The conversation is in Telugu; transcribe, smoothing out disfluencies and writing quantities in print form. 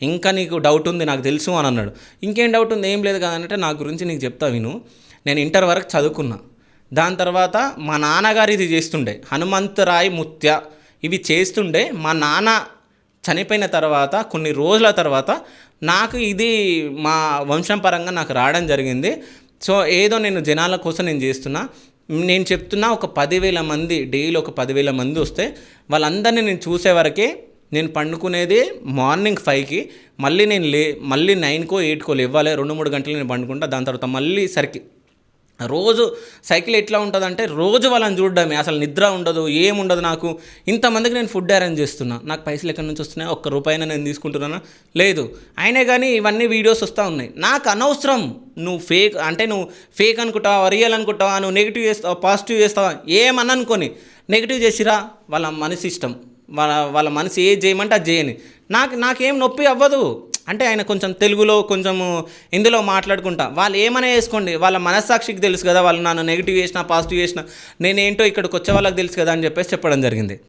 ఇంకా నీకు డౌట్ ఉంది నాకు తెలుసు అని అన్నాడు. ఇంకేం డౌట్ ఉంది, ఏం లేదు కదంటే నా గురించి నీకు చెప్తా విను. నేను ఇంటర్ వరకు చదువుకున్నా. దాని తర్వాత మా నాన్నగారు ఇది చేస్తుండే, హనుమంతరాయ్ ముత్య ఇవి చేస్తుండే. మా నాన్న చనిపోయిన తర్వాత కొన్ని రోజుల తర్వాత నాకు ఇది మా వంశం పరంగా నాకు రావడం జరిగింది. సో ఏదో నేను జనాల కోసం నేను చేస్తున్నా. నేను చెప్తున్నా, ఒక 10,000 మంది డైలీ ఒక 10,000 మంది వస్తే వాళ్ళందరినీ నేను చూసే వరకే నేను పండుకునేది మార్నింగ్ 5కి, మళ్ళీ నేను మళ్ళీ 9కో 8కో లేవాలి. 2-3 గంటలు నేను పండుకుంటా. దాని తర్వాత మళ్ళీ సరికి రోజు సైకిల్ ఎట్లా ఉంటుందంటే రోజు వాళ్ళని చూడడమే, అసలు నిద్ర ఉండదు, ఏముండదు నాకు. ఇంతమందికి నేను ఫుడ్ అరేంజ్ చేస్తున్నా, నాకు పైసలు ఎక్కడి నుంచి వస్తున్నాయి, ₹1 నేను తీసుకుంటున్నానా లేదు. అయినా కానీ ఇవన్నీ వీడియోస్ వస్తూ ఉన్నాయి. నాకు అనవసరం. నువ్వు ఫేక్ అంటే నువ్వు ఫేక్ అనుకుంటావా, రియల్ అనుకుంటావా, నువ్వు నెగిటివ్ చేస్తావా పాజిటివ్ చేస్తావా ఏమని అనుకొని నెగిటివ్ చేసిరా, వాళ్ళ మనసు ఇష్టం, వాళ్ళ మనసు ఏది చేయమంటే అది చేయని. నాకేం నొప్పి అవ్వదు. అంటే ఆయన కొంచెం తెలుగులో కొంచెము ఇందులో మాట్లాడుకుంటా, వాళ్ళు ఏమైనా వేసుకోండి, వాళ్ళ మనస్సాక్షికి తెలుసు కదా, వాళ్ళు నన్ను నెగిటివ్ చేసినా పాజిటివ్ చేసినా నేనేంటో ఇక్కడికి వచ్చే వాళ్ళకి తెలుసు కదా అని చెప్పేసి చెప్పడం జరిగింది.